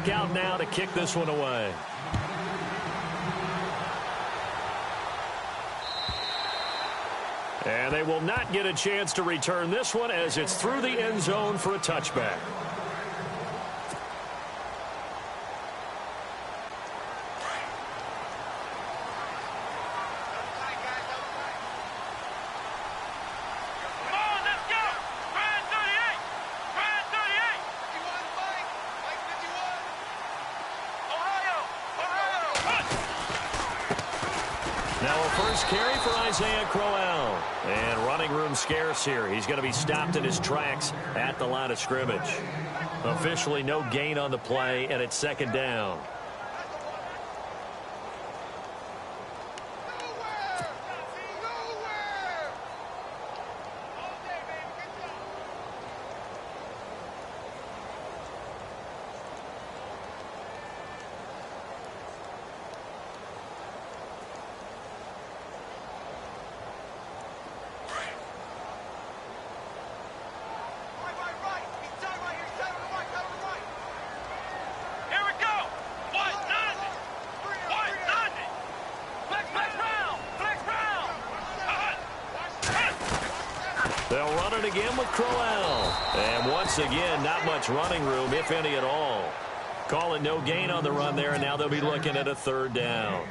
back out now to kick this one away. And they will not get a chance to return this one as it's through the end zone for a touchback. Carry for Isaiah Crowell. And running room scarce here. He's going to be stopped in his tracks at the line of scrimmage. Officially no gain on the play, and it's second down. They'll run it again with Crowell. And once again, not much running room, if any at all. Call it no gain on the run there, and now they'll be looking at a third down.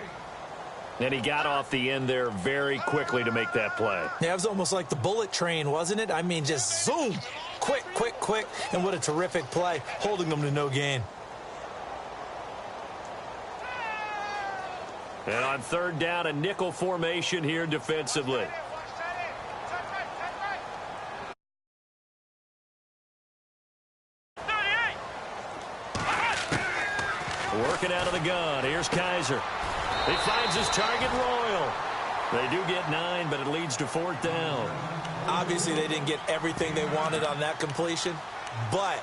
And he got off the end there very quickly to make that play. Yeah, it was almost like the bullet train, wasn't it? I mean, just zoom. Quick, quick, quick. And what a terrific play, holding them to no gain. And on third down, a nickel formation here defensively. Working out of the gun. Here's Kaiser. He finds his target, Royal. They do get 9, but it leads to fourth down. Obviously, they didn't get everything they wanted on that completion, but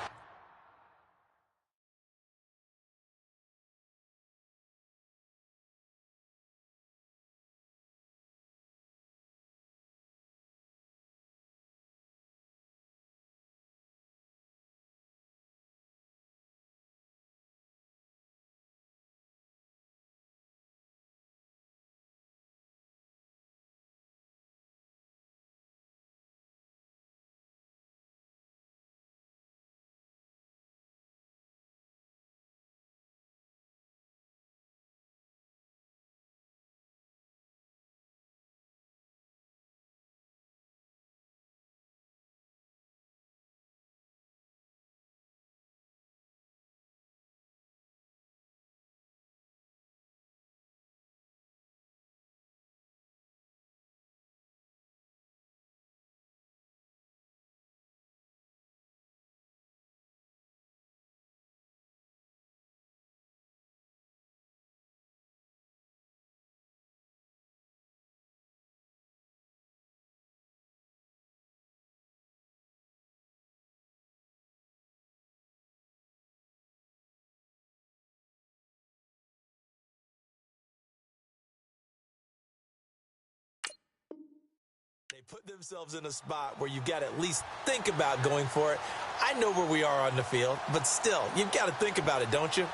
they put themselves in a spot where you've got to at least think about going for it. I know where we are on the field, but still, you've got to think about it, don't you?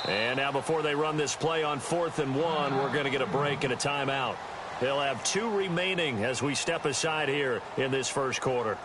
And now before they run this play on 4th and 1, we're going to get a break and a timeout. They'll have 2 remaining as we step aside here in this first quarter.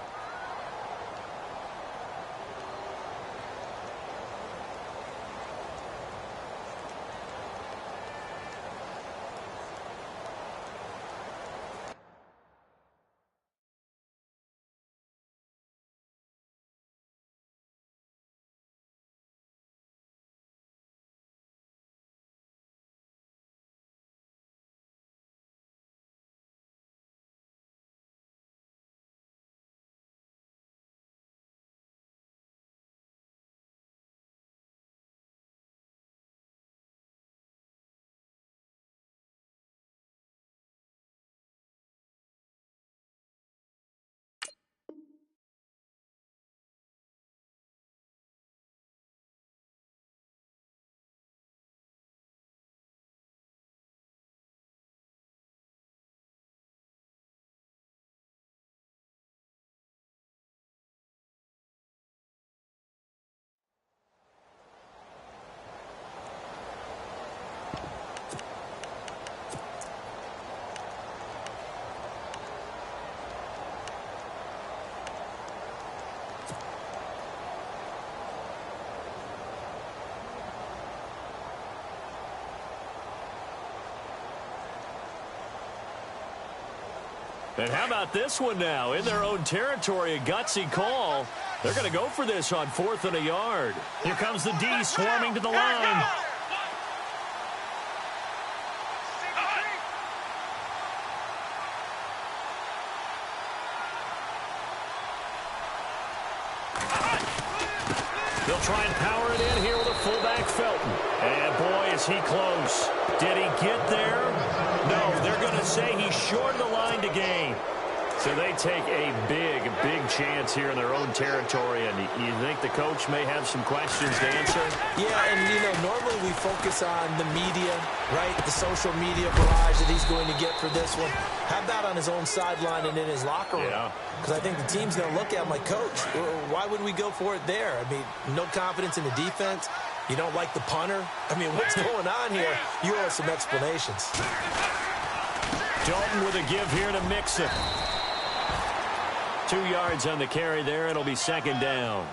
And how about this one now? In their own territory, a gutsy call. They're going to go for this on 4th and a yard. Here comes the D swarming to the line. They'll try and power it in here with a fullback Felton. And boy, is he close. Did he get there? No, they're going to say he's short of the line to gain. So they take a big chance here in their own territory. And you think the coach may have some questions to answer? Yeah, and, normally we focus on the media, right? The social media barrage that he's going to get for this one. How about on his own sideline and in his locker room? Yeah. Because I think the team's going to look at him like, Coach, why would we go for it there? I mean, no confidence in the defense. You don't like the punter? I mean, what's going on here? You owe us some explanations. Dalton with a give here to Mixon. 2 yards on the carry there. It'll be 2nd down.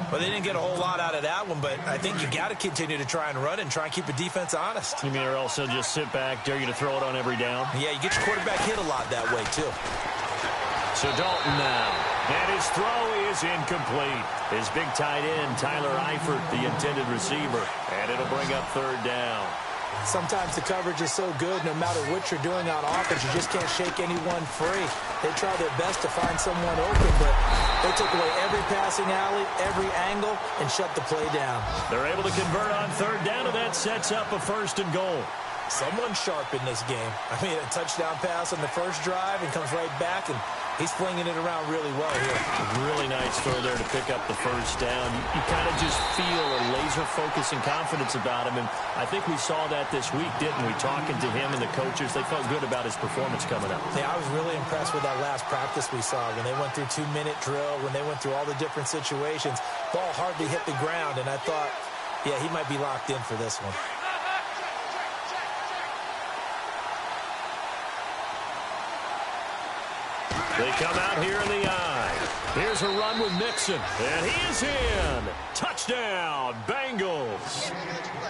Well, they didn't get a whole lot out of that one, but I think you got to continue to try and run and try and keep the defense honest. You mean or else they'll just sit back, dare you to throw it on every down? Yeah, you get your quarterback hit a lot that way, too. So Dalton now. And his throw is incomplete. His big tight end, Tyler Eifert, the intended receiver. And it'll bring up 3rd down. Sometimes the coverage is so good, no matter what you're doing on offense, you just can't shake anyone free. They try their best to find someone open, but they took away every passing alley, every angle, and shut the play down. They're able to convert on 3rd down, and that sets up a 1st and goal. Someone sharp in this game. I mean, a touchdown pass on the first drive and comes right back, and he's flinging it around really well here. Really nice throw there to pick up the 1st down. You kind of just feel a laser focus and confidence about him, and I think we saw that this week, didn't we? Talking to him and the coaches, they felt good about his performance coming up. Yeah, I was really impressed with that last practice we saw when they went through 2-minute drill, when they went through all the different situations. Ball hardly hit the ground, and I thought, yeah, he might be locked in for this one. They come out here in the eye. Here's a run with Mixon, and he is in. Touchdown, Bengals.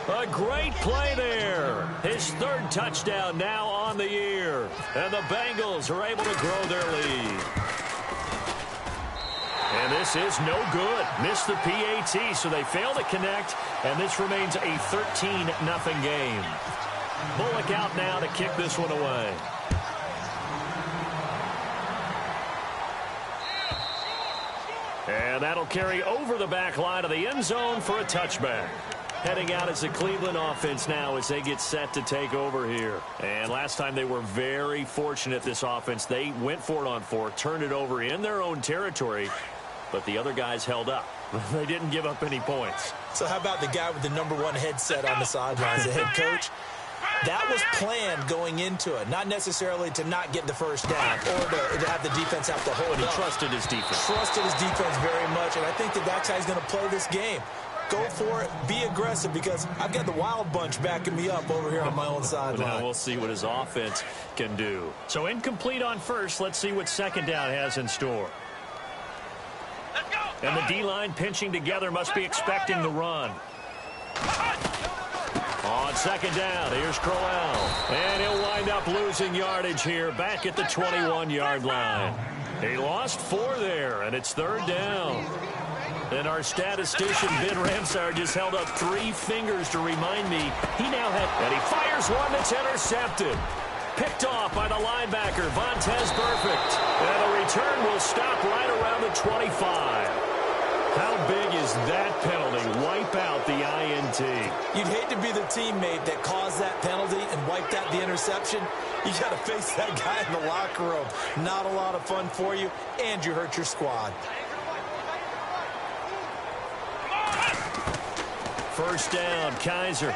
A great play there. His 3rd touchdown now on the year. And the Bengals are able to grow their lead. And this is no good. Missed the PAT, so they fail to connect, and this remains a 13-0 game. Bullock out now to kick this one away. And that'll carry over the back line of the end zone for a touchback. Heading out as the Cleveland offense now as they get set to take over here. And last time they were very fortunate, this offense. They went for it on 4th, turned it over in their own territory, but the other guys held up. They didn't give up any points. So how about the guy with the #1 headset on the sidelines, the head coach? That was planned going into it, not necessarily to not get the 1st down or to have the defense have to hold But he up. trusted his defense. Trusted his defense very much, and I think that's how he's going to play this game. Go for it, be aggressive, because I've got the wild bunch backing me up over here on my own sideline. Now we'll see what his offense can do. So incomplete on 1st. Let's see what 2nd down has in store. And the D-line pinching together, must be expecting the run. On 2nd down, here's Crowell. And he'll wind up losing yardage here back at the 21-yard line. He lost 4 there, and it's 3rd down. And our statistician, Ben Ramsar, just held up 3 fingers to remind me he now had... And he fires one that's intercepted. Picked off by the linebacker, Vontaze Burfict. And the return will stop right around the 25. How big is that penalty? Wipe out the INT. You'd hate to be the teammate that caused that penalty and wiped out the interception. You got to face that guy in the locker room. Not a lot of fun for you, and you hurt your squad. 1st down, Kaiser.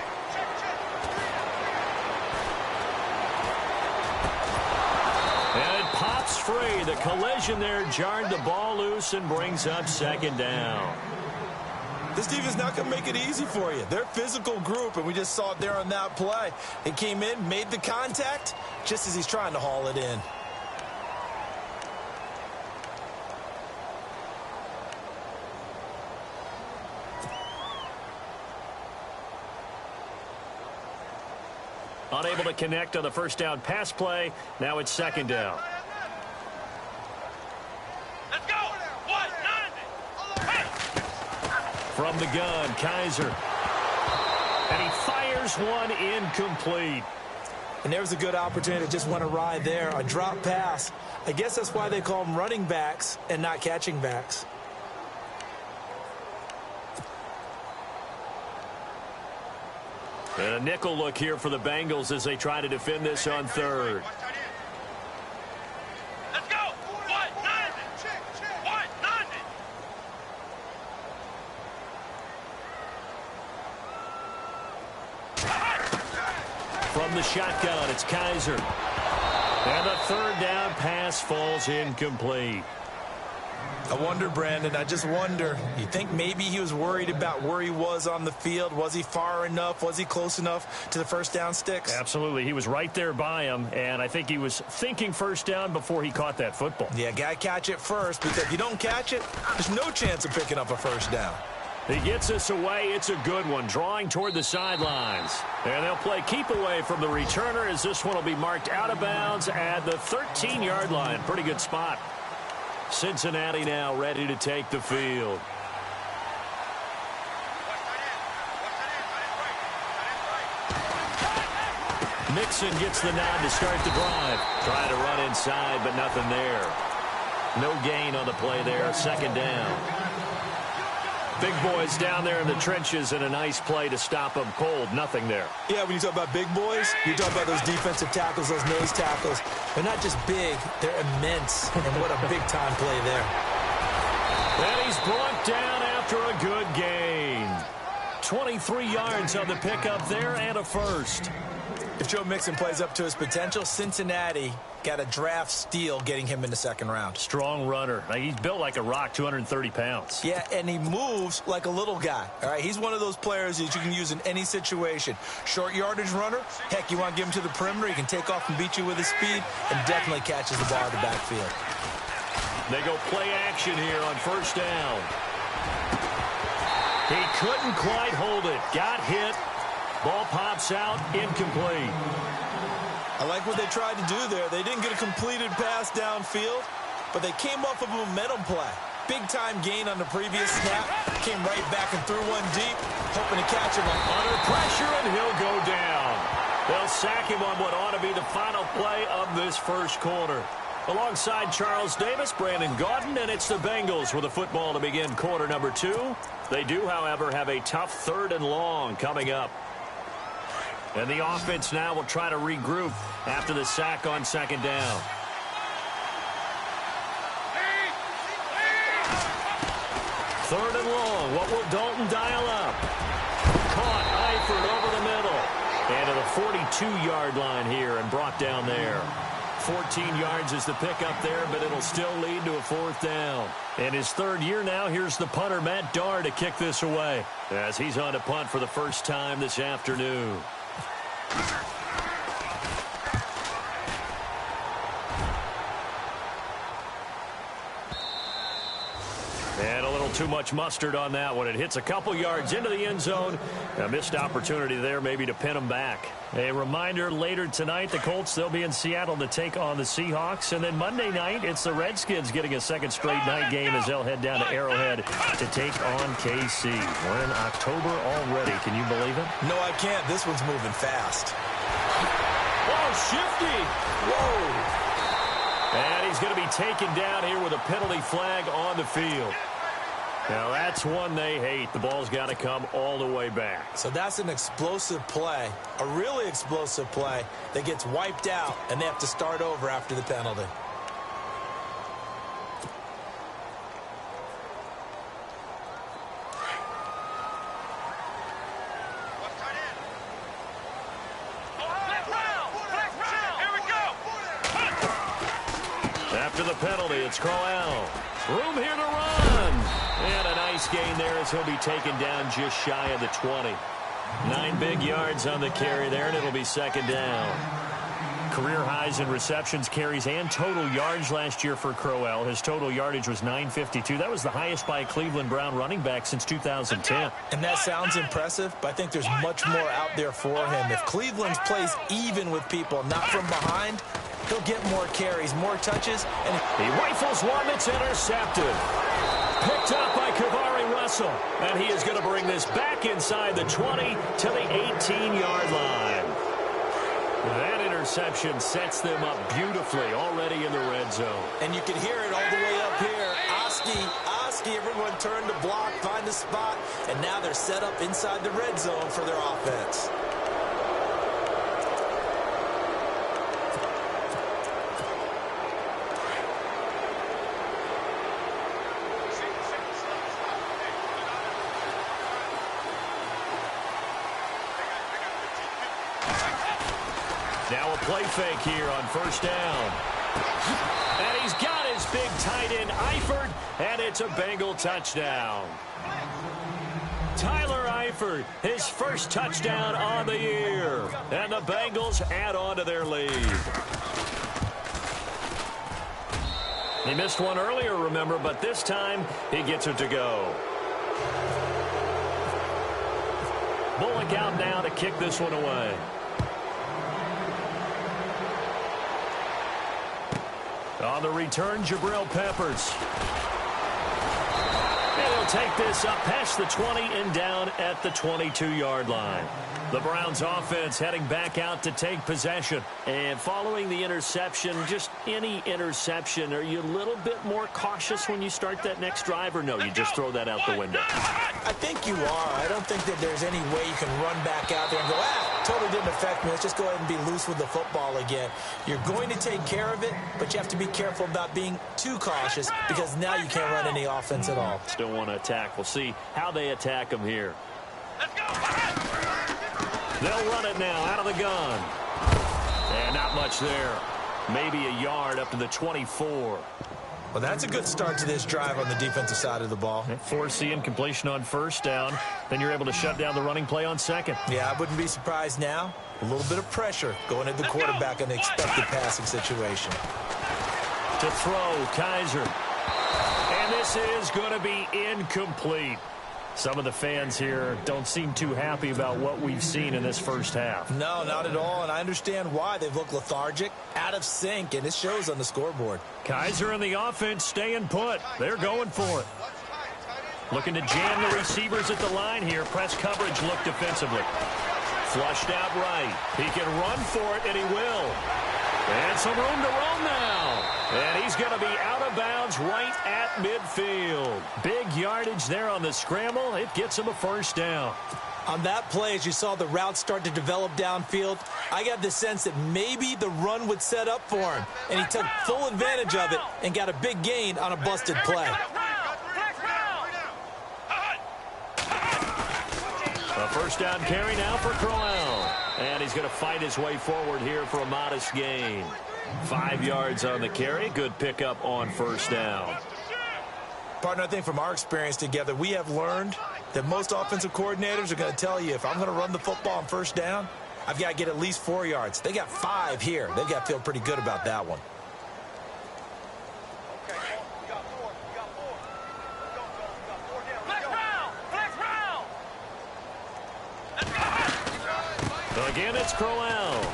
And it pops free. The collision there jarred the ball loose and brings up 2nd down. This defense is not going to make it easy for you. They're a physical group, and we just saw it there on that play. It came in, made the contact, just as he's trying to haul it in. Unable to connect on the 1st down pass play. Now it's 2nd down. From the gun, Kaiser. And he fires one incomplete. And there was a good opportunity to just went awry there. A drop pass. I guess that's why they call them running backs and not catching backs. And a nickel look here for the Bengals as they try to defend this on third. Let's go! From the shotgun, it's Kaiser. And the third down pass falls incomplete. I wonder, Brandon, I just wonder, you think maybe he was worried about where he was on the field? Was he far enough? Was he close enough to the first down sticks? Absolutely. He was right there by him, and I think he was thinking first down before he caught that football. Yeah, got to catch it first, because if you don't catch it, there's no chance of picking up a first down. He gets us away. It's a good one, drawing toward the sidelines. And they'll play keep away from the returner as this one will be marked out of bounds at the 13-yard line. Pretty good spot. Cincinnati now ready to take the field. Mixon gets the nod to start the drive. Trying to run inside, but nothing there. No gain on the play there. Second down. Big boys down there in the trenches and a nice play to stop them cold. Nothing there. Yeah, when you talk about big boys, you talk about those defensive tackles, those nose tackles. They're not just big, they're immense. And what a big-time play there. And he's brought down after a good gain. 23 yards on the pickup there and a first. If Joe Mixon plays up to his potential, Cincinnati got a draft steal getting him in the second round. Strong runner. Now, he's built like a rock, 230 pounds. Yeah, and he moves like a little guy. All right, he's one of those players that you can use in any situation. Short yardage runner. Heck, you want to give him to the perimeter, he can take off and beat you with his speed, and definitely catches the ball in the backfield. They go play action here on first down. He couldn't quite hold it. Got hit. Ball pops out, incomplete. I like what they tried to do there. They didn't get a completed pass downfield, but they came off of a momentum play. Big-time gain on the previous snap. Came right back and threw one deep, hoping to catch him under pressure, and he'll go down. They'll sack him on what ought to be the final play of this first quarter. Alongside Charles Davis, Brandon Gaudin, and it's the Bengals with the football to begin quarter number 2. They do, however, have a tough third and long coming up. And the offense now will try to regroup after the sack on second down. Third and long. What will Dalton dial up? Caught Eifert over the middle. And to the 42-yard line here and brought down there. 14 yards is the pickup there, but it'll still lead to a fourth down. In his third year now, here's the punter, Matt Darr, to kick this away as he's on to punt for the first time this afternoon. And a little too much mustard on that one. It hits a couple yards into the end zone. A missed opportunity there maybe to pin them back. A reminder, later tonight, the Colts, they'll be in Seattle to take on the Seahawks. And then Monday night, it's the Redskins getting a second straight night game as they'll head down to Arrowhead to take on KC. We're in October already. Can you believe it? No, I can't. This one's moving fast. Oh, shifty. Whoa. And he's going to be taken down here with a penalty flag on the field. Now, that's one they hate. The ball's got to come all the way back. So that's an explosive play, a really explosive play that gets wiped out, and they have to start over after the penalty. After the penalty, it's Crowell. Room here to run. And a nice gain there as he'll be taken down just shy of the 20. 9 big yards on the carry there, and it'll be second down. Career highs in receptions, carries, and total yards last year for Crowell. His total yardage was 952. That was the highest by a Cleveland Brown running back since 2010. And that sounds impressive, but I think there's much more out there for him. If Cleveland plays even with people, not from behind, he'll get more carries, more touches. And he rifles one that's intercepted. Picked up by Kavari Russell. And he is going to bring this back inside the 20 to the 18-yard line. That interception sets them up beautifully already in the red zone. And you can hear it all the way up here. Oski, everyone turned to block, find the spot, and now they're set up inside the red zone for their offense. Now a play fake here on first down. And he's got his big tight end, Eifert, and it's a Bengal touchdown. Tyler Eifert, his first touchdown on the year. And the Bengals add on to their lead. He missed one earlier, remember, but this time he gets it to go. Bullock out now to kick this one away. On the return, Jabril Peppers. And he'll take this up past the 20 and down at the 22-yard line. The Browns offense heading back out to take possession. And following the interception, just any interception, are you a little bit more cautious when you start that next drive, or no, you just throw that out the window? I think you are. I don't think that there's any way you can run back out there and go, totally didn't affect me. Let's just go ahead and be loose with the football again. You're going to take care of it, but you have to be careful about being too cautious because now you can't run any offense at all. Still want to attack. We'll see how they attack them here. Let's go. They'll run it now out of the gun. And not much there. Maybe a yard up to the 24. Well, that's a good start to this drive on the defensive side of the ball. Forcing incompletion on first down. Then you're able to shut down the running play on second. Yeah, I wouldn't be surprised now. A little bit of pressure going at the quarterback in the expected passing situation. To throw, Kaiser. And this is going to be incomplete. Some of the fans here don't seem too happy about what we've seen in this first half. No, not at all, and I understand why. They've looked lethargic, out of sync, and it shows on the scoreboard. Kaiser and the offense staying put. They're going for it. Looking to jam the receivers at the line here. Press coverage look defensively. Flushed out right. He can run for it, and he will. And some room to roam now. And he's going to be out of bounds right at midfield. Big yardage there on the scramble. It gets him a first down. On that play, as you saw the route start to develop downfield, I got the sense that maybe the run would set up for him. And he took full advantage of it and got a big gain on a busted play. A first down carry now for Crowell. And he's going to fight his way forward here for a modest gain. 5 yards on the carry. Good pickup on first down. Partner, I think from our experience together, we have learned that most offensive coordinators are going to tell you, if I'm going to run the football on first down, I've got to get at least 4 yards. They got 5 here. They've got to feel pretty good about that one. Again, it's Crowell.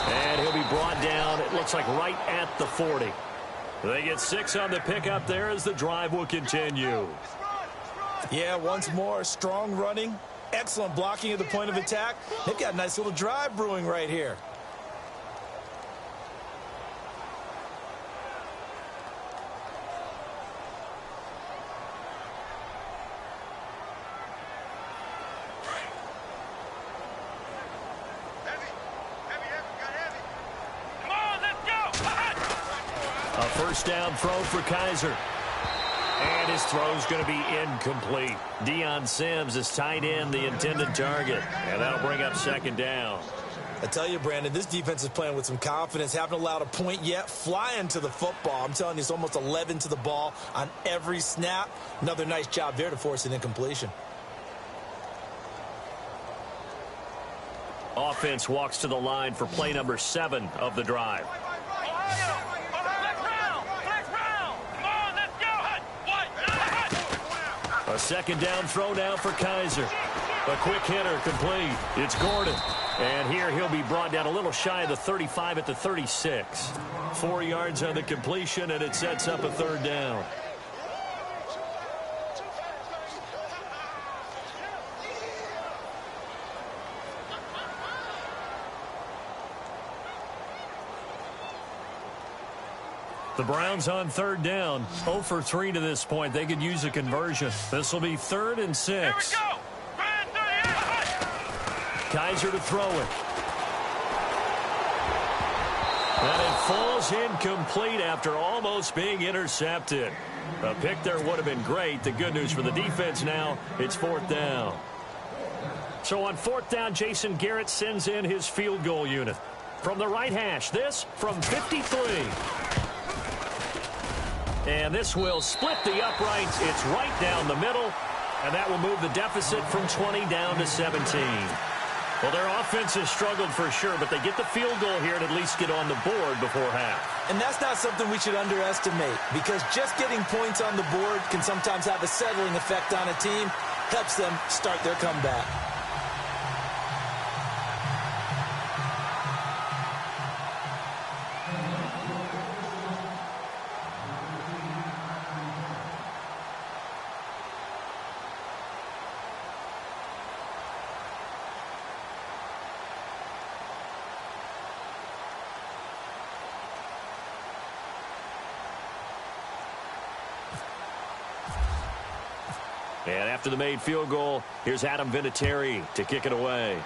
And he'll be brought down, it looks like, right at the 40. They get 6 on the pickup there as the drive will continue. Yeah, once more, strong running, excellent blocking at the point of attack. They've got a nice little drive brewing right here. First down throw for Kaiser. And his throw's going to be incomplete. Deion Sims is tight end, the intended target. And that'll bring up second down. I tell you, Brandon, this defense is playing with some confidence. Haven't allowed a point yet. Flying to the football. I'm telling you, it's almost 11 to the ball on every snap. Another nice job there to force an incompletion. Offense walks to the line for play number 7 of the drive. A second down throw now for Kaiser. A quick hitter complete. It's Gordon. And here he'll be brought down a little shy of the 35 at the 36. 4 yards on the completion, and it sets up a third down. The Browns on third down, 0 for 3 to this point. They could use a conversion. This will be 3rd and 6. Kaiser to throw it. And it falls incomplete after almost being intercepted. A pick there would have been great. The good news for the defense now, it's 4th down. So on 4th down, Jason Garrett sends in his field goal unit. From the right hash, this from 53. And this will split the uprights. It's right down the middle. And that will move the deficit from 20 down to 17. Well, their offense has struggled for sure, but they get the field goal here and at least get on the board before half. And that's not something we should underestimate, because just getting points on the board can sometimes have a settling effect on a team. Helps them start their comeback. And after the made field goal, here's Adam Vinatieri to kick it away.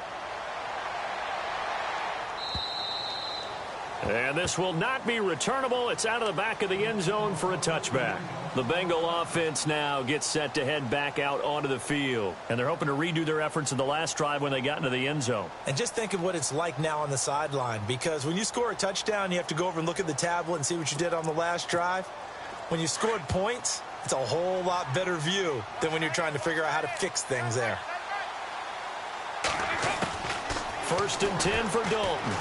And this will not be returnable. It's out of the back of the end zone for a touchback. The Bengal offense now gets set to head back out onto the field. And they're hoping to redo their efforts in the last drive when they got into the end zone. And just think of what it's like now on the sideline, because when you score a touchdown, you have to go over and look at the tablet and see what you did on the last drive. When you scored points, it's a whole lot better view than when you're trying to figure out how to fix things there. 1st and 10 for Dalton.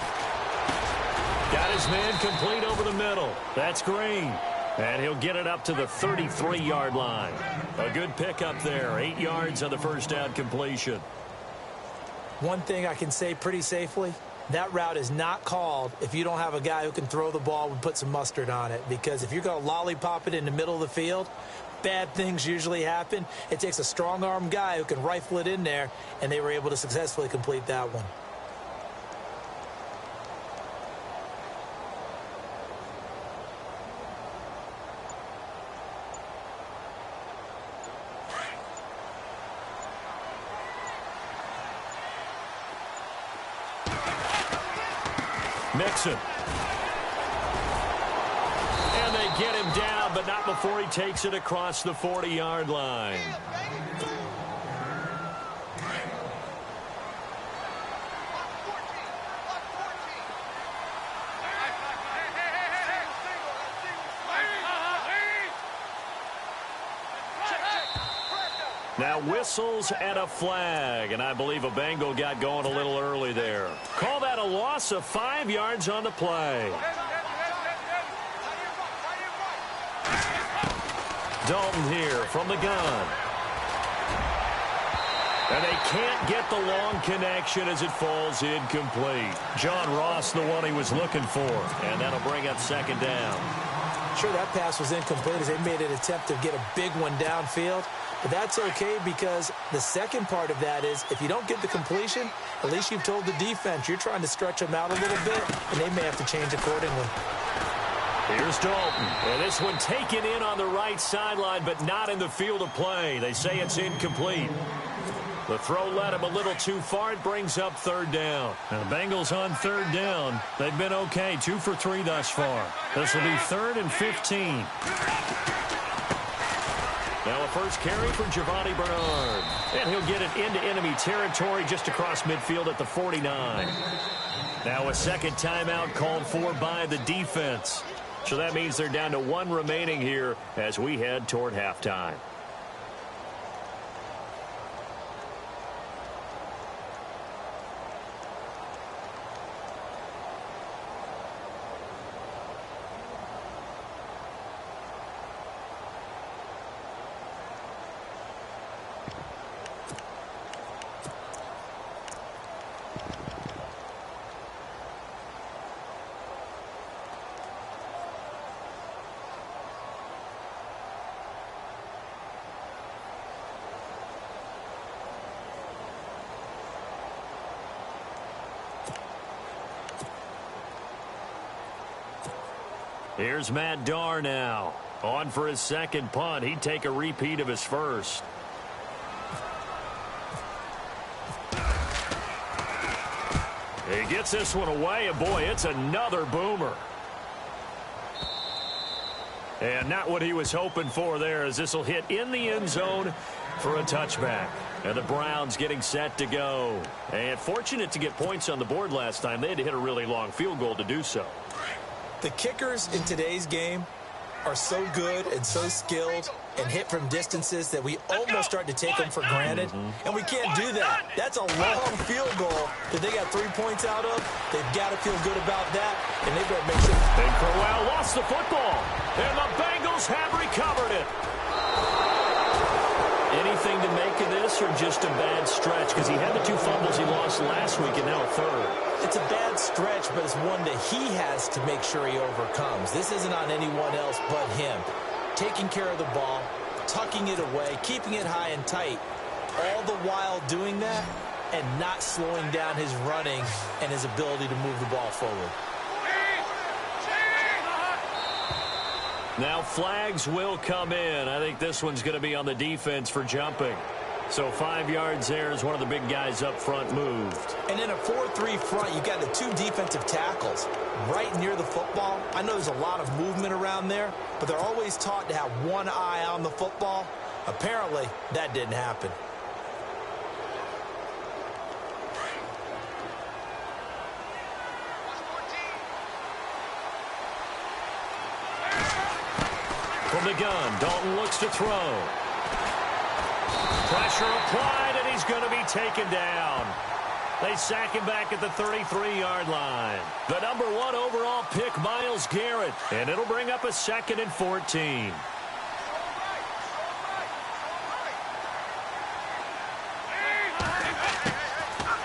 Got his man complete over the middle. That's Green. And he'll get it up to the 33-yard line. A good pickup there. 8 yards on the first down completion. One thing I can say pretty safely, that route is not called if you don't have a guy who can throw the ball and put some mustard on it. Because if you're going to lollipop it in the middle of the field, bad things usually happen. It takes a strong-arm guy who can rifle it in there, and they were able to successfully complete that one. Mixon. And they get him down, but not before he takes it across the 40-yard line. Now whistles and a flag, and I believe a Bengal got going a little early there. Call that a loss of 5 yards on the play. Dalton here from the gun. And they can't get the long connection as it falls incomplete. John Ross, the one he was looking for, and that'll bring up 2nd down. Sure, that pass was incomplete as they made an attempt to get a big one downfield. But that's okay, because the second part of that is if you don't get the completion, at least you've told the defense you're trying to stretch them out a little bit, and they may have to change accordingly. Here's Dalton. And this one taken in on the right sideline, but not in the field of play. They say it's incomplete. The throw led him a little too far. It brings up 3rd down. Now the Bengals on 3rd down. They've been okay, 2 for 3 thus far. This will be 3rd and 15. Now a first carry for Giovanni Bernard. And he'll get it into enemy territory just across midfield at the 49. Now a second timeout called for by the defense. So that means they're down to 1 remaining here as we head toward halftime. Here's Matt Darr now. On for his second punt. He'd take a repeat of his first. He gets this one away, and boy, it's another boomer. And not what he was hoping for there, as this will hit in the end zone for a touchback. And the Browns getting set to go. And fortunate to get points on the board last time. They had to hit a really long field goal to do so. The kickers in today's game are so good and so skilled and hit from distances that we almost start to take them for granted. And we can't do that. That's a long field goal that they got 3 points out of. They've got to feel good about that, and they've got to make sure. And Crowell lost the football, and the Bengals have recovered it. Anything to make of this, or just a bad stretch? Because he had the 2 fumbles he lost last week and now a third. It's a bad stretch, but it's one that he has to make sure he overcomes. This isn't on anyone else but him. Taking care of the ball, tucking it away, keeping it high and tight, all the while doing that and not slowing down his running and his ability to move the ball forward. Now flags will come in. I think this one's going to be on the defense for jumping. So 5 yards there as one of the big guys up front moved. And in a 4-3 front, you've got the 2 defensive tackles right near the football. I know there's a lot of movement around there, but they're always taught to have one eye on the football. Apparently, that didn't happen. From the gun, Dalton looks to throw. Pressure applied, and he's going to be taken down. They sack him back at the 33-yard line. The number 1 overall pick, Myles Garrett, and it'll bring up a 2nd and 14.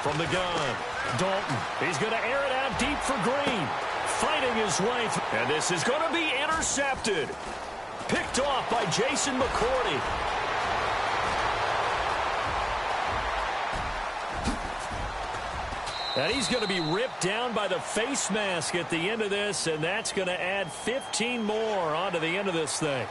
From the gun, Dalton. He's going to air it out deep for Green. Fighting his way through. And this is going to be intercepted. Picked off by Jason McCourty. And he's going to be ripped down by the face mask at the end of this, and that's going to add 15 more onto the end of this thing.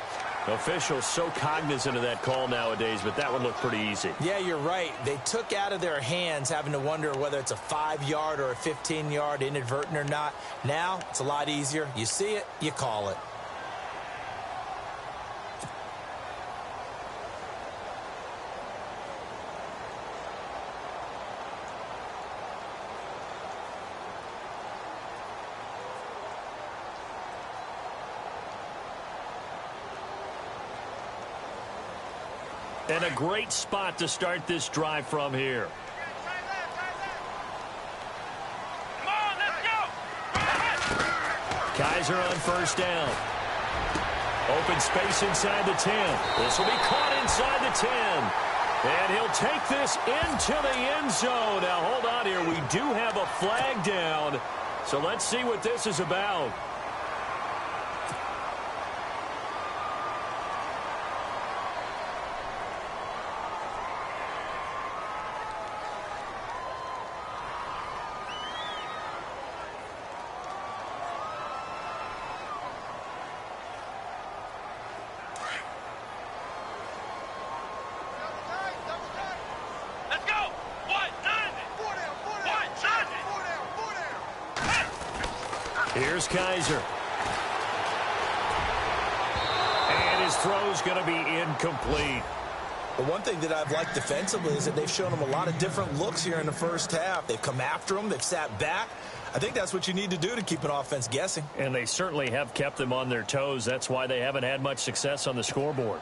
Officials so cognizant of that call nowadays, but that one looked pretty easy. Yeah, you're right. They took out of their hands having to wonder whether it's a 5-yard or a 15-yard inadvertent or not. Now, it's a lot easier. You see it, you call it. And a great spot to start this drive from here. Come on, let's go! Kaiser on first down. Open space inside the 10. This will be caught inside the 10. And he'll take this into the end zone. Now, hold on here. We do have a flag down. So let's see what this is about. Here's Kaiser. And his throw's going to be incomplete. The one thing that I've liked defensively is that they've shown him a lot of different looks here in the first half. They've come after him. They've sat back. I think that's what you need to do to keep an offense guessing. And they certainly have kept them on their toes. That's why they haven't had much success on the scoreboard.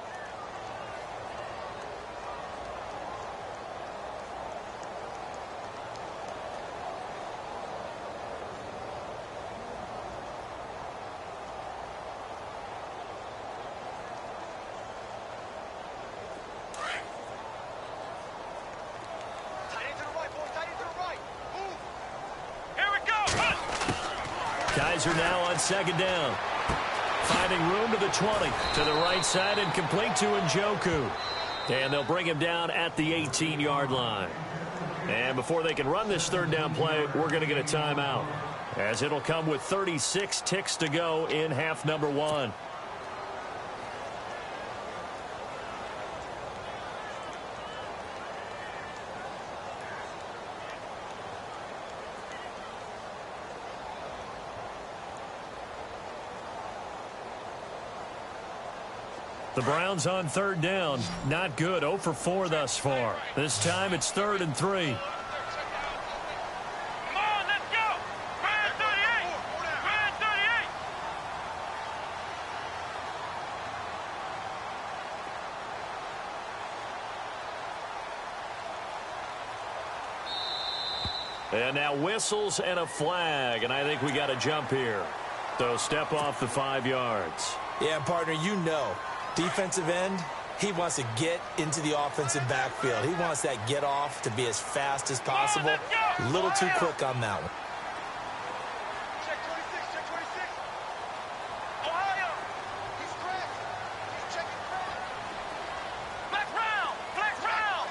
Kaiser now on second down. Finding room to the 20. To the right side and complete to Njoku. And they'll bring him down at the 18-yard line. And before they can run this third down play, we're going to get a timeout. as it'll come with 36 ticks to go in half number one. The Browns on third down. Not good. 0 for 4 thus far. This time it's 3rd and 3. Come on, let's go. Brand 38. Brand 38. And now whistles and a flag, and I think we got a jump here. So step off the 5 yards. Yeah, partner, you know. Defensive end, he wants to get into the offensive backfield. He wants that get off to be as fast as possible. A little too quick on that one. Check 26, check 26. Ohio. He's cracked. He's checking crack. Black round. Black round.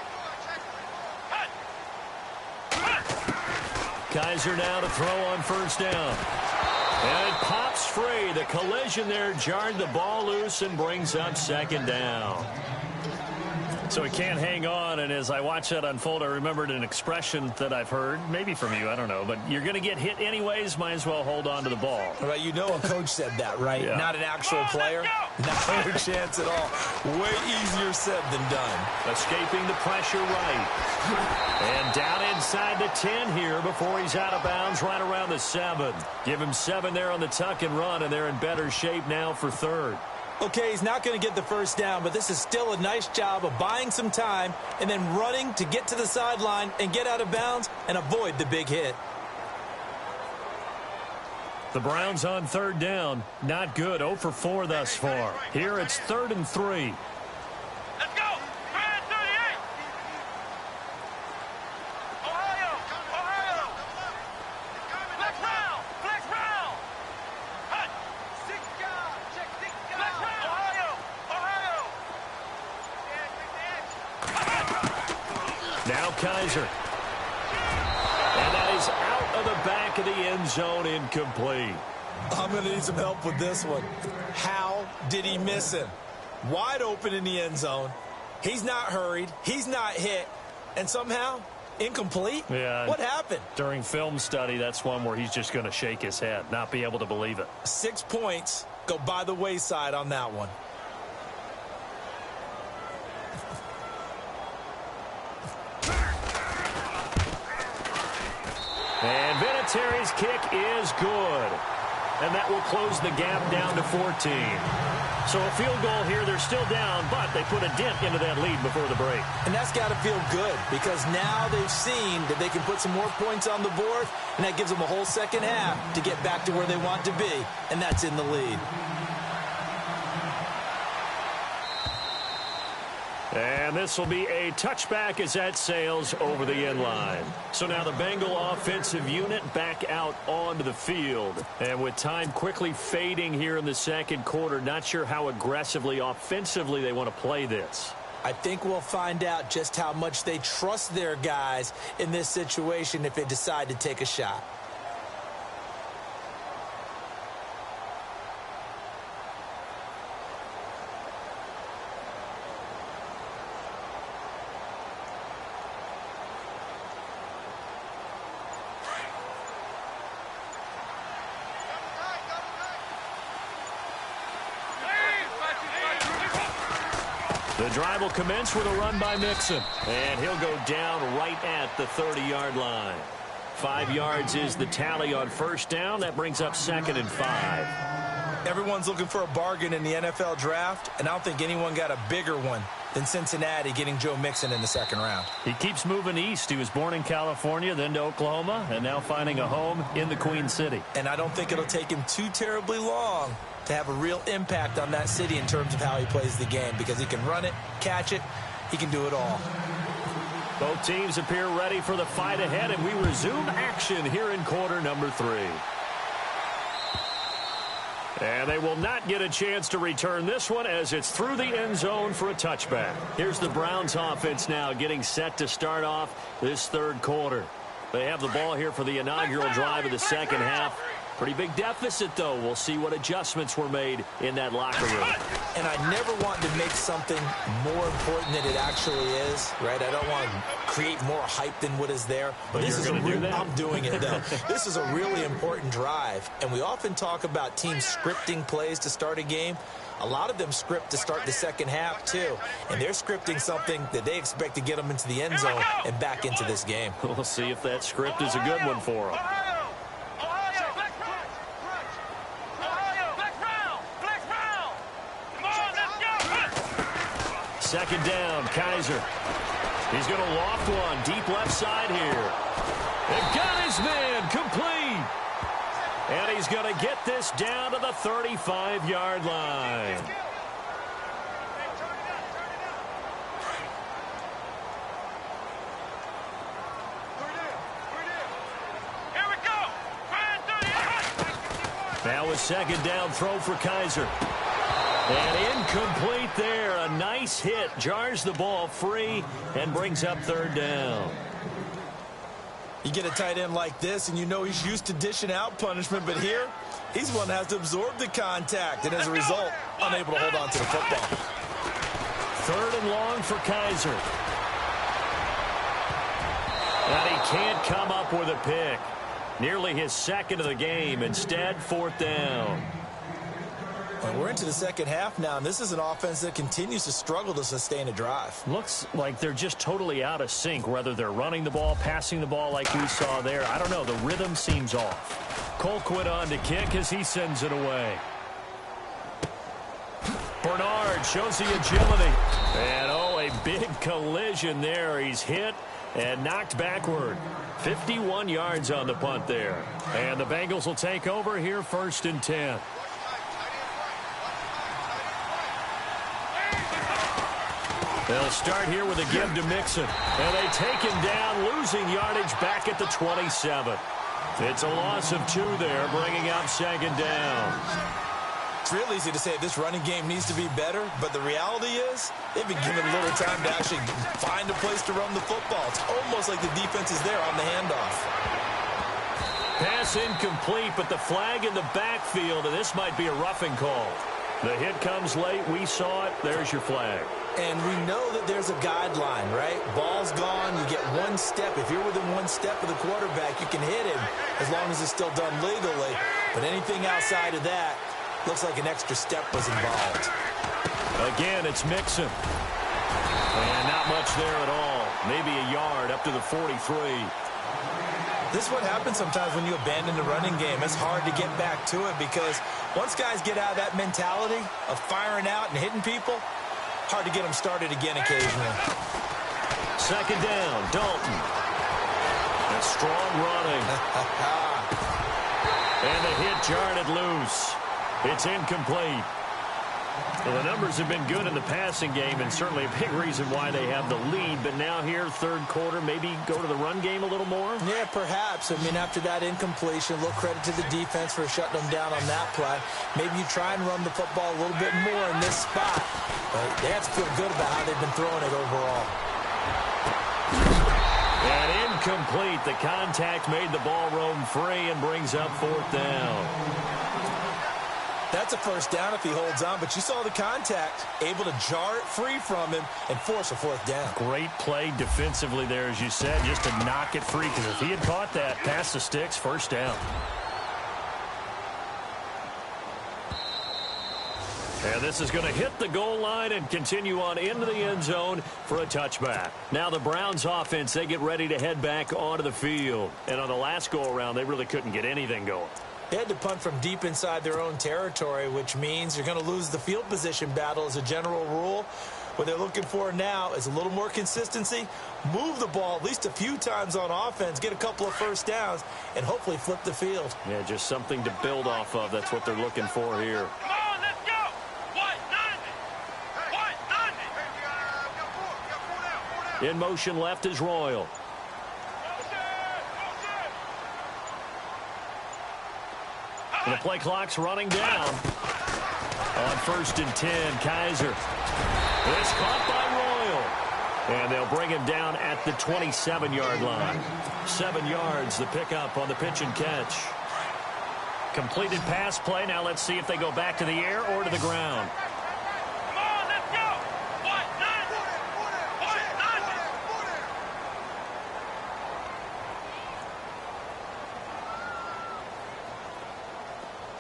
Hut. Kaiser now to throw on first down. And it pops free. The collision there jarred the ball loose and brings up 2nd down. So he can't hang on, and as I watched that unfold, I remembered an expression that I've heard, maybe from you, I don't know, but you're going to get hit anyways, might as well hold on to the ball. Right, you know a coach said that, right? Yeah. Not an actual player. Not a chance at all. Way easier said than done. Escaping the pressure right. And down inside the 10 here before he's out of bounds right around the 7. Give him 7 there on the tuck and run, and they're in better shape now for 3rd. Okay, he's not going to get the first down, but this is still a nice job of buying some time and then running to get to the sideline and get out of bounds and avoid the big hit. The Browns on 3rd down. Not good. 0 for 4 thus far. Here it's 3rd and 3. Let's go. Brand 38. Ohio. Ohio. Black round. Black round. Hut. 6 guard. Check 6 guard. Black round. Ohio. Ohio. Now Kaiser. And that is out of the back of the end zone, incomplete. I'm going to need some help with this one. How did he miss him? Wide open in the end zone. He's not hurried. He's not hit. And somehow, incomplete? Yeah. What happened? During film study, that's one where he's just going to shake his head, not be able to believe it. 6 points go by the wayside on that one. And Vinatieri's kick is good. And that will close the gap down to 14. So a field goal here. They're still down, but they put a dent into that lead before the break. And that's got to feel good because now they've seen that they can put some more points on the board, and that gives them a whole second half to get back to where they want to be, and that's in the lead. And this will be a touchback as that sails over the end line. So now the Bengal offensive unit back out onto the field. And with time quickly fading here in the 2nd quarter, not sure how aggressively, offensively they want to play this. I think we'll find out just how much they trust their guys in this situation if they decide to take a shot. The drive will commence with a run by Mixon. And he'll go down right at the 30-yard line. 5 yards is the tally on first down. That brings up 2nd and 5. Everyone's looking for a bargain in the NFL draft, and I don't think anyone got a bigger one than Cincinnati getting Joe Mixon in the 2nd round. He keeps moving east. He was born in California, then to Oklahoma, and now finding a home in the Queen City. And I don't think it'll take him too terribly long to have a real impact on that city in terms of how he plays the game, because he can run it, catch it, he can do it all. Both teams appear ready for the fight ahead, and we resume action here in quarter number 3. And they will not get a chance to return this one as it's through the end zone for a touchback. Here's the Browns offense now getting set to start off this 3rd quarter. They have the ball here for the inaugural drive of the second half. Pretty big deficit, though. We'll see what adjustments were made in that locker room. And I never want to make something more important than it actually is, right? I don't want to create more hype than what is there. But this is going to do that? I'm doing it, though. This is a really important drive. And we often talk about teams scripting plays to start a game. A lot of them script to start the second half, too. And they're scripting something that they expect to get them into the end zone and back into this game. We'll see if that script is a good one for them. Second down, Kaiser. He's going to loft one, deep left side here. And got his man, complete. And he's going to get this down to the 35-yard line. Here we go. Now a second down throw for Kaiser. And incomplete there. A nice hit. Jars the ball free and brings up third down. You get a tight end like this, and you know he's used to dishing out punishment, but here, he's the one that has to absorb the contact, and as a result, unable to hold on to the football. Third and long for Kaiser. And he can't come up with a pick. Nearly his second of the game. Instead, fourth down. And we're into the second half now, and this is an offense that continues to struggle to sustain a drive. Looks like they're just totally out of sync, whether they're running the ball, passing the ball like we saw there. I don't know. The rhythm seems off. Colquitt on to kick as he sends it away. Bernard shows the agility. And, oh, a big collision there. He's hit and knocked backward. 51 yards on the punt there. And the Bengals will take over here, 1st and 10. They'll start here with a give to Mixon. And they take him down, losing yardage back at the 27. It's a loss of 2 there, bringing up second down. It's real easy to say this running game needs to be better, but the reality is they've been given little time to actually find a place to run the football. It's almost like the defense is there on the handoff. Pass incomplete, but the flag in the backfield, and this might be a roughing call. The hit comes late. We saw it. There's your flag. And we know that there's a guideline, right? Ball's gone. You get 1 step. If you're within 1 step of the quarterback, you can hit him as long as it's still done legally. But anything outside of that, looks like an extra step was involved. Again, it's Mixon. And not much there at all. Maybe a yard up to the 43. This is what happens sometimes when you abandon the running game. It's hard to get back to it because once guys get out of that mentality of firing out and hitting people, hard to get them started again occasionally. Second down, Dalton. And strong running. And the hit jarred it loose. It's incomplete. Well, the numbers have been good in the passing game, and certainly a big reason why they have the lead. But now here, third quarter, maybe go to the run game a little more? Yeah, perhaps. I mean, after that incompletion, a little credit to the defense for shutting them down on that play. Maybe you try and run the football a little bit more in this spot. But they have to feel good about how they've been throwing it overall. And incomplete. The contact made the ball roam free and brings up fourth down. That's a first down if he holds on, but you saw the contact, able to jar it free from him and force a fourth down. Great play defensively there, as you said, just to knock it free, because if he had caught that, past the sticks, first down. And this is going to hit the goal line and continue on into the end zone for a touchback. Now the Browns offense, they get ready to head back onto the field. And on the last go-around, they really couldn't get anything going. They had to punt from deep inside their own territory, which means you're going to lose the field position battle as a general rule. What they're looking for now is a little more consistency, move the ball at least a few times on offense, get a couple of first downs, and hopefully flip the field. Yeah, just something to build off of. That's what they're looking for here. Come on, let's go. 190. In motion left is Royal. And the play clock's running down. On 1st and 10, Kaiser. It's caught by Royal. And they'll bring him down at the 27-yard line. 7 yards, the pickup on the pitch and catch. Completed pass play. Now let's see if they go back to the air or to the ground. Come on, let's go. What? None.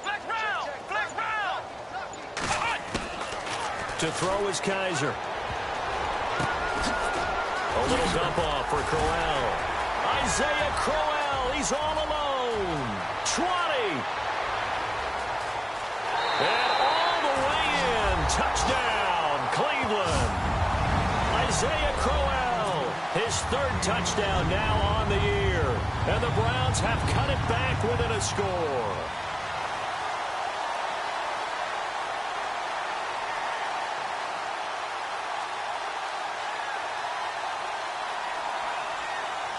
Flex round. Flex round. To throw is Kaiser. A little dump off for Crowell. Isaiah Crowell, he's all alone. 20. And all the way in. Touchdown, Cleveland. Isaiah Crowell, his 3rd touchdown now on the year. And the Browns have cut it back within a score.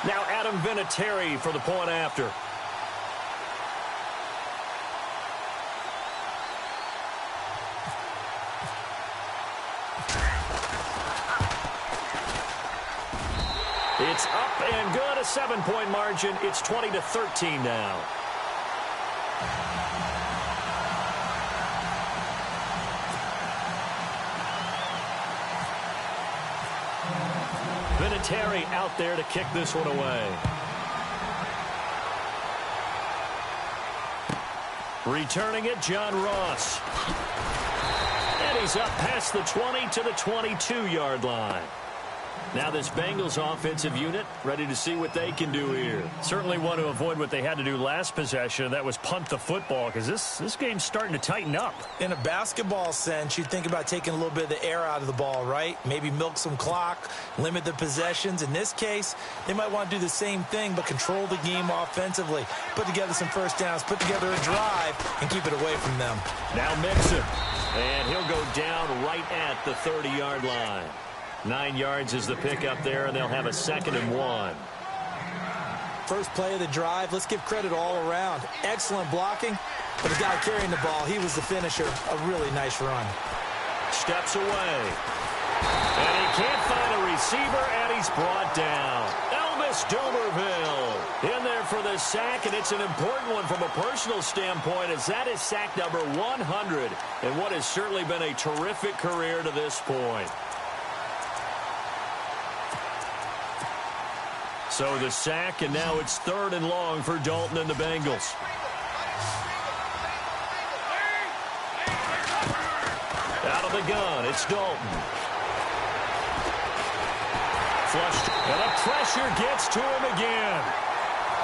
Now Adam Vinatieri for the point after. It's up and good, a 7-point margin. It's 20-13 now. Vinatieri out there to kick this one away. Returning it, John Ross. And he's up past the 20 to the 22-yard line. Now this Bengals offensive unit ready to see what they can do here. Certainly want to avoid what they had to do last possession. That was punt the football, because this game's starting to tighten up. In a basketball sense, you think about taking a little bit of the air out of the ball, right? Maybe milk some clock, limit the possessions. In this case, they might want to do the same thing, but control the game offensively. Put together some first downs, put together a drive, and keep it away from them. Now Mixon. And he'll go down right at the 30-yard line. 9 yards is the pickup there, and they'll have a 2nd and 1. First play of the drive, let's give credit all around. Excellent blocking, but the guy carrying the ball, he was the finisher. A really nice run. Steps away. And he can't find a receiver, and he's brought down. Elvis Dumerville in there for the sack, and it's an important one from a personal standpoint, as that is sack number 100, and what has certainly been a terrific career to this point. So the sack, and now it's 3rd and long for Dalton and the Bengals. Out of the gun, it's Dalton. Flushed, and the pressure gets to him again.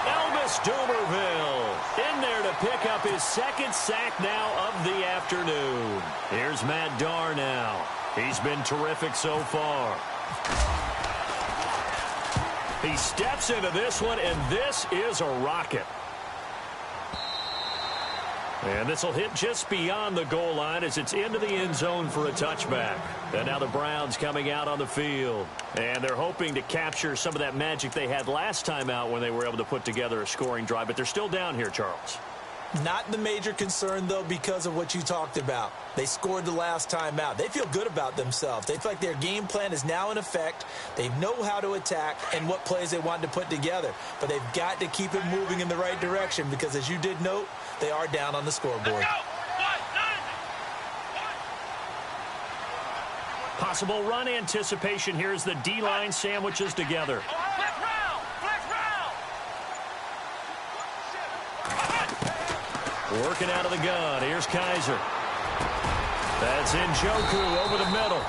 Elvis Dumerville in there to pick up his 2nd sack now of the afternoon. Here's Matt Darr now. He's been terrific so far. He steps into this one, and this is a rocket. And this will hit just beyond the goal line as it's into the end zone for a touchback. And now the Browns coming out on the field. And they're hoping to capture some of that magic they had last time out when they were able to put together a scoring drive. But they're still down here, Charles. Not the major concern, though, because of what you talked about. They scored the last time out. They feel good about themselves. They feel like their game plan is now in effect. They know how to attack and what plays they want to put together. But they've got to keep it moving in the right direction because, as you did note, they are down on the scoreboard. Possible run anticipation here as the D-line sandwiches together. Working out of the gun. Here's Kaiser. That's Njoku over the middle.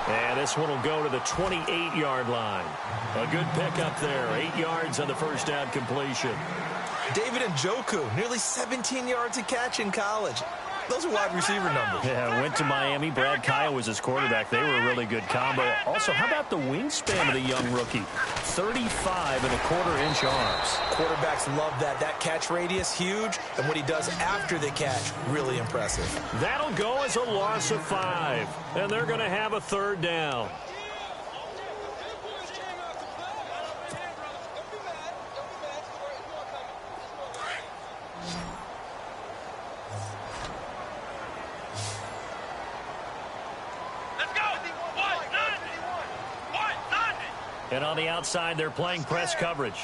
And this one will go to the 28-yard line. A good pickup there. 8 yards on the first down completion. David Njoku, nearly 17 yards a catch in college. Those are wide receiver numbers. Yeah, went to Miami. Brad Kyle was his quarterback. They were a really good combo. Also, how about the wingspan of the young rookie? 35.25-inch arms. Quarterbacks love that. That catch radius, huge. And what he does after the catch, really impressive. That'll go as a loss of 5. And they're going to have a 3rd down. And on the outside, they're playing press coverage.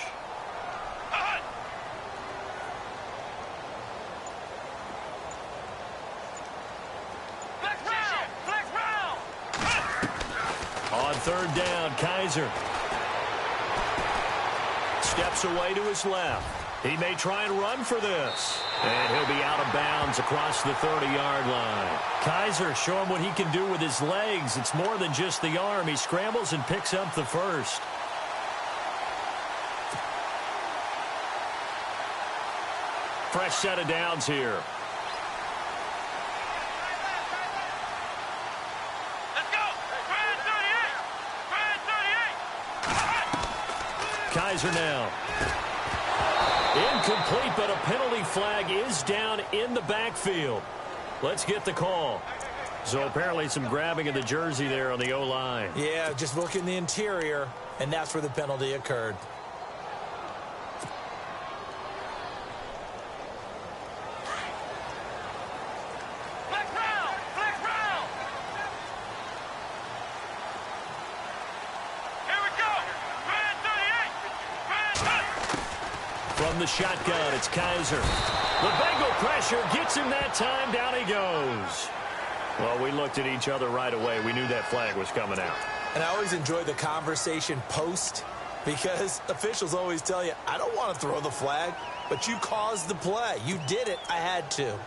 On third down, Kaiser steps away to his left. He may try and run for this. And he'll be out of bounds across the 30-yard line. Kaiser, show him what he can do with his legs. It's more than just the arm. He scrambles and picks up the first. Fresh set of downs here. Let's go. Brand 38. Kaiser now. Incomplete, but a penalty flag is down in the backfield. Let's get the call. So apparently some grabbing of the jersey there on the O-line. Yeah, just look in the interior, and that's where the penalty occurred. From the shotgun, it's Kaiser. The Bengal pressure gets him that time. Down he goes. Well, we looked at each other right away. We knew that flag was coming out. And I always enjoy the conversation post because officials always tell you, I don't want to throw the flag, but you caused the play. You did it. I had to.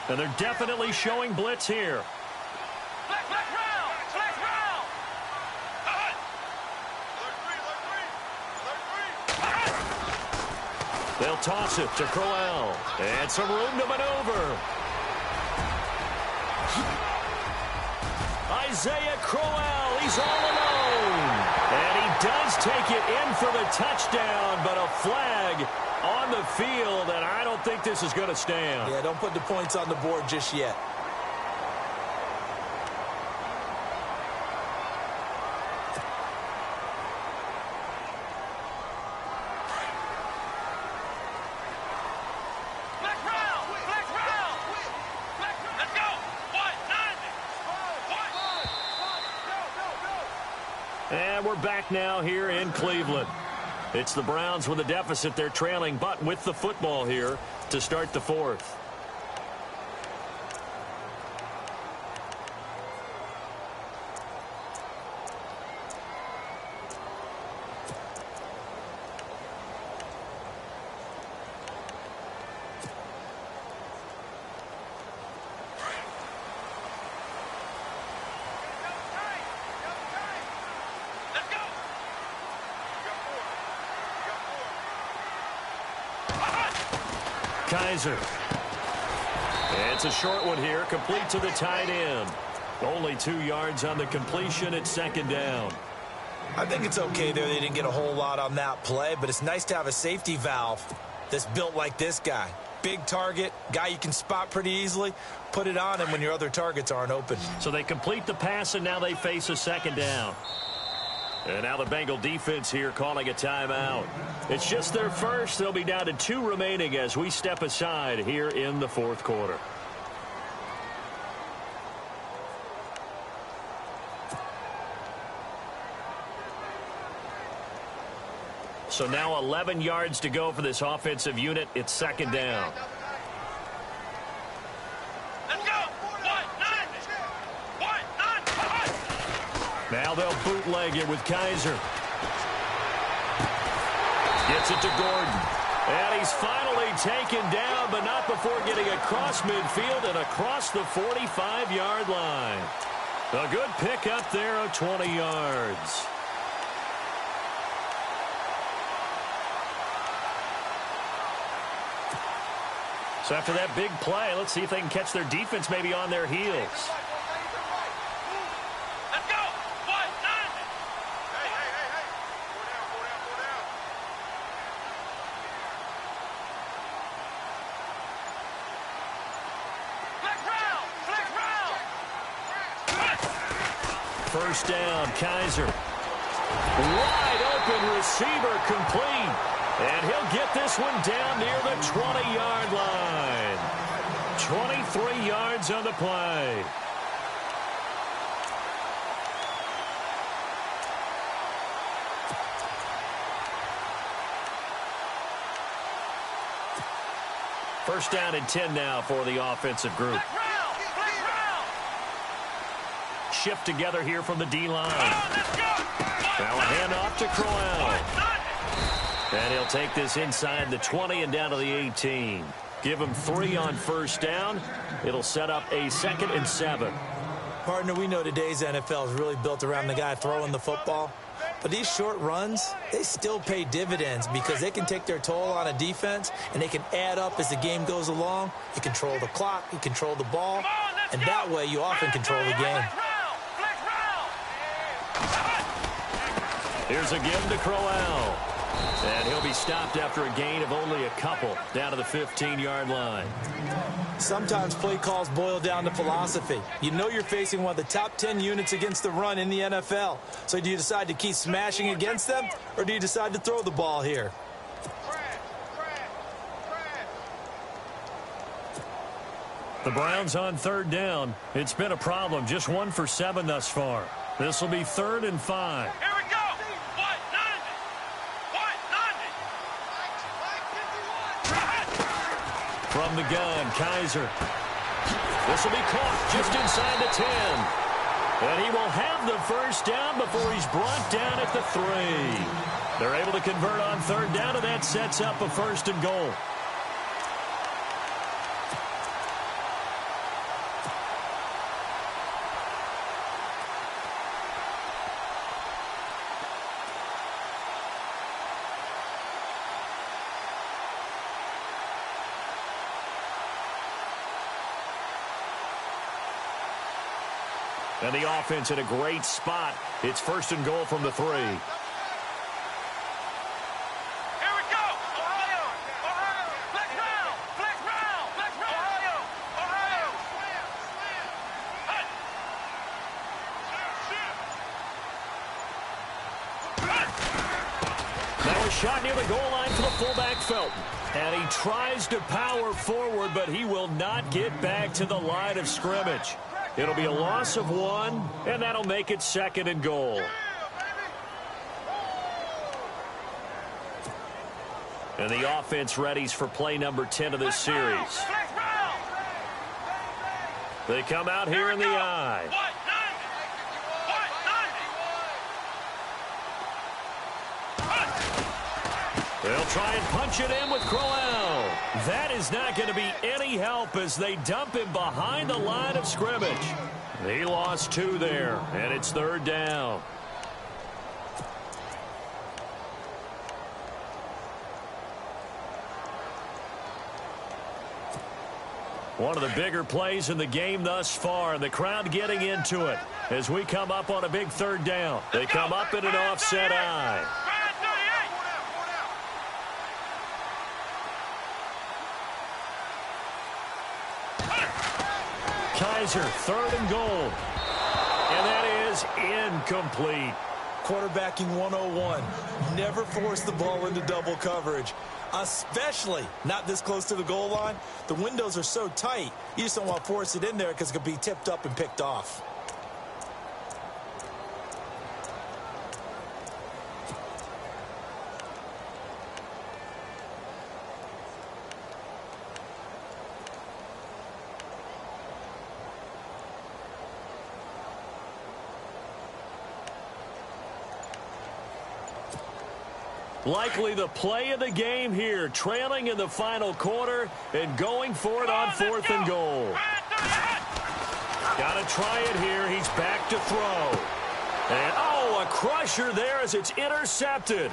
And they're definitely showing blitz here. They'll toss it to Crowell. And some room to maneuver. Isaiah Crowell, he's all alone. And he does take it in for the touchdown, but a flag on the field, and I don't think this is going to stand. Yeah, don't put the points on the board just yet. And we're back now here in Cleveland. It's the Browns with a deficit. They're trailing, but with the football here to start the fourth. Kaiser. It's a short one here, complete to the tight end. Only 2 yards on the completion at second down. I think it's okay there. They didn't get a whole lot on that play, but it's nice to have a safety valve that's built like this guy. Big target, guy you can spot pretty easily. Put it on him when your other targets aren't open. So they complete the pass, and now they face a second down. And now the Bengal defense here calling a timeout. It's just their first. They'll be down to 2 remaining as we step aside here in the fourth quarter. So now 11 yards to go for this offensive unit. It's second down. Now they'll bootleg it with Kaiser. Gets it to Gordon. And he's finally taken down, but not before getting across midfield and across the 45-yard line. A good pickup there of 20 yards. So after that big play, let's see if they can catch their defense maybe on their heels. first down. Kaiser. Wide open receiver complete. And he'll get this one down near the 20-yard line. 23 yards on the play. First down and 10 now for the offensive group. Shift together here from the D-line. Now a handoff to Crowell. And he'll take this inside the 20 and down to the 18. Give him 3 on first down. It'll set up a 2nd and 7. Partner, we know today's NFL is really built around the guy throwing the football. But these short runs, they still pay dividends because they can take their toll on a defense, and they can add up as the game goes along. You control the clock, you control the ball, and that way you often control the game. Here's a give to Crowell. And he'll be stopped after a gain of only a couple down to the 15-yard line. Sometimes play calls boil down to philosophy. You know you're facing one of the top 10 units against the run in the NFL. So do you decide to keep smashing against them, or do you decide to throw the ball here? The Browns on third down. It's been a problem. Just 1 for 7 thus far. This will be 3rd and 5. Here we go. From the gun, Kaiser. This will be caught just inside the 10. And he will have the first down before he's brought down at the 3. They're able to convert on third down, and that sets up a 1st and goal. And the offense in a great spot. It's 1st and goal from the 3. Here we go. Ohio. Flex round. Ohio. Now a shot near the goal line for the fullback, Felton. And he tries to power forward, but he will not get back to the line of scrimmage. It'll be a loss of 1, and that'll make it 2nd and goal. And the offense readies for play number 10 of this series. They come out here in the I. They'll try and punch it in with Crowell. That is not going to be any help as they dump him behind the line of scrimmage. He lost 2 there, and it's 3rd down. One of the bigger plays in the game thus far, and the crowd getting into it as we come up on a big 3rd down. They come up in an offset I. Kaiser, 3rd and goal. And that is incomplete. Quarterbacking 101. Never force the ball into double coverage, especially not this close to the goal line. The windows are so tight, you just don't want to force it in there because it could be tipped up and picked off. Likely the play of the game here, trailing in the final quarter and going for it on 4th and goal. Got to try it here. He's back to throw. And, oh, a crusher there as it's intercepted.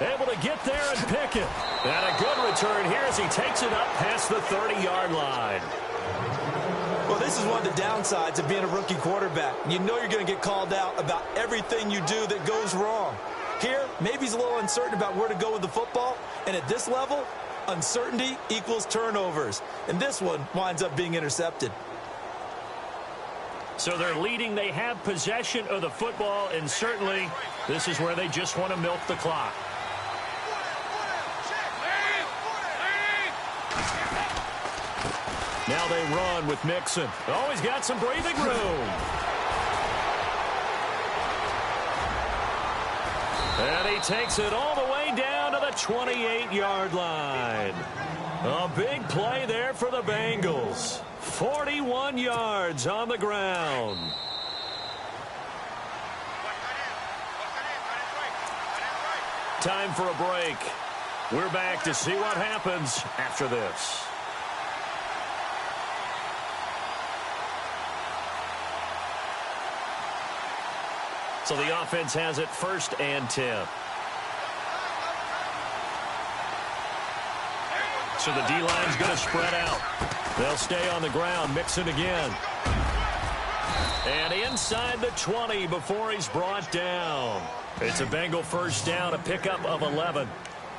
Able to get there and pick it. And a good return here as he takes it up past the 30-yard line. Well, this is one of the downsides of being a rookie quarterback. You know you're going to get called out about everything you do that goes wrong. Here, maybe he's a little uncertain about where to go with the football. And at this level, uncertainty equals turnovers. And this one winds up being intercepted. So they're leading. They have possession of the football, and certainly this is where they just want to milk the clock. Now they run with Mixon. Oh, he's got some breathing room. And he takes it all the way down to the 28-yard line. A big play there for the Bengals. 41 yards on the ground. Time for a break. We're back to see what happens after this. So the offense has it 1st and 10. So the D-line's going to spread out. They'll stay on the ground. Mixon again. And inside the 20 before he's brought down. It's a Bengal 1st down, a pickup of 11.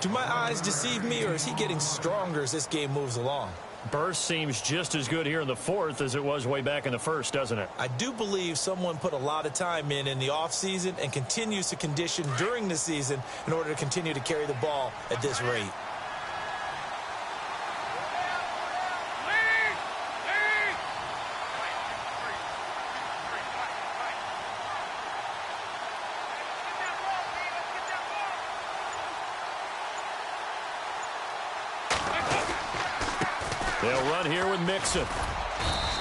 Do my eyes deceive me, or is he getting stronger as this game moves along? Burst seems just as good here in the 4th as it was way back in the 1st, doesn't it? I do believe someone put a lot of time in the offseason and continues to condition during the season in order to continue to carry the ball at this rate. They'll run here with Mixon.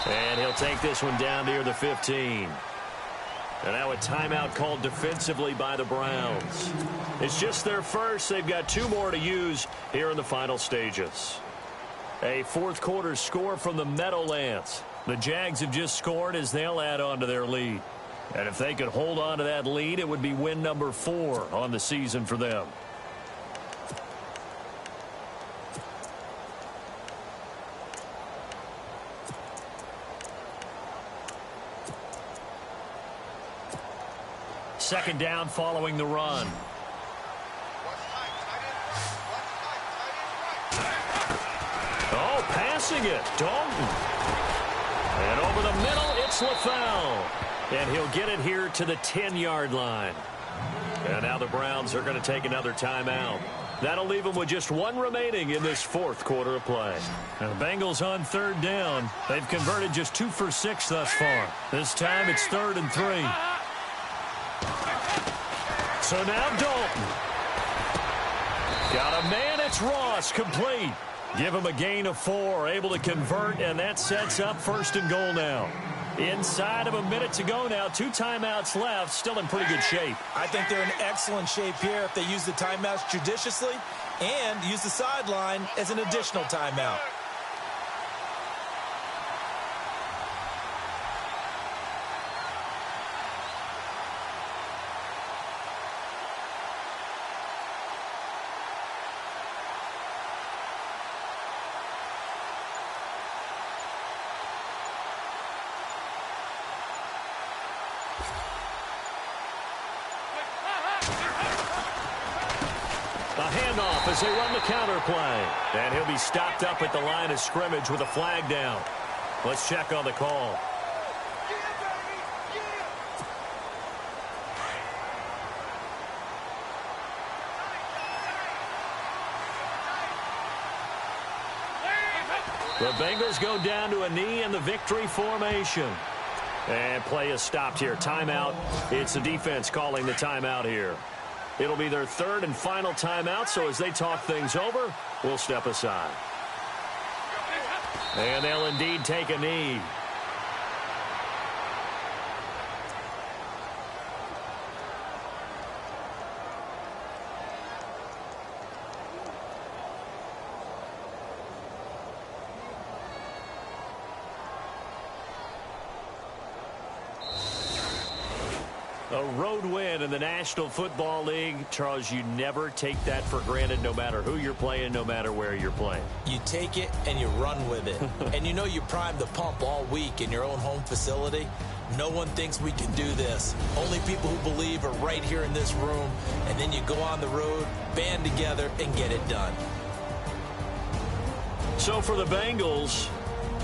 And he'll take this one down near the 15. And now a timeout called defensively by the Browns. It's just their first. They've got 2 more to use here in the final stages. A 4th quarter score from the Meadowlands. The Jags have just scored as they'll add on to their lead. And if they could hold on to that lead, it would be win number 4 on the season for them. Second down following the run. Oh, passing it. Dalton. And over the middle, it's LaFell. And he'll get it here to the 10-yard line. And now the Browns are going to take another timeout. That'll leave them with just 1 remaining in this 4th quarter of play. And the Bengals on 3rd down. They've converted just 2 for 6 thus far. This time it's 3rd and 3. So now Dalton. Got a man, it's Ross, complete. Give him a gain of 4, able to convert, and that sets up 1st and goal now. Inside of a minute to go now, 2 timeouts left, still in pretty good shape. I think they're in excellent shape here if they use the timeouts judiciously and use the sideline as an additional timeout. As they run the counter play. And he'll be stopped up at the line of scrimmage with a flag down. Let's check on the call. The Bengals go down to a knee in the victory formation. And play is stopped here. Timeout. It's the defense calling the timeout here. It'll be their 3rd and final timeout, so as they talk things over, we'll step aside. And they'll indeed take a knee. A road win in the National Football League. Charles, you never take that for granted no matter who you're playing, no matter where you're playing. You take it and you run with it. And you know you primed the pump all week in your own home facility. No one thinks we can do this. Only people who believe are right here in this room. And then you go on the road, band together, and get it done. So for the Bengals,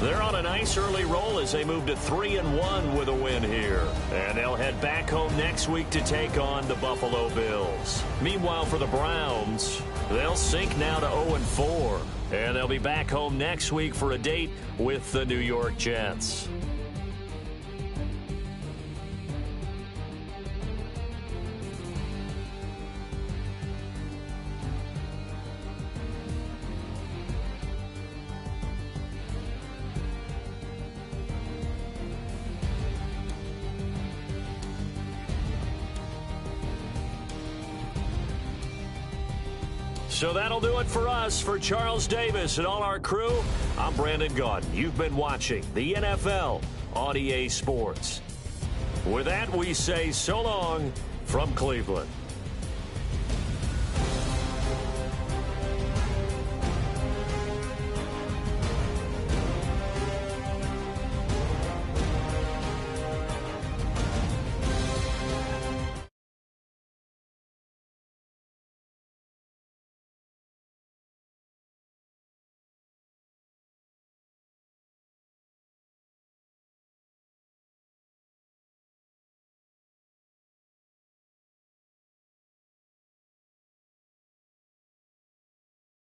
They're on a nice early roll as they move to 3-1 with a win here. And they'll head back home next week to take on the Buffalo Bills. Meanwhile, for the Browns, they'll sink now to 0-4. And they'll be back home next week for a date with the New York Jets. So that'll do it for us. For Charles Davis and all our crew, I'm Brandon Gaudin. You've been watching the NFL on EA Sports. With that, we say so long from Cleveland.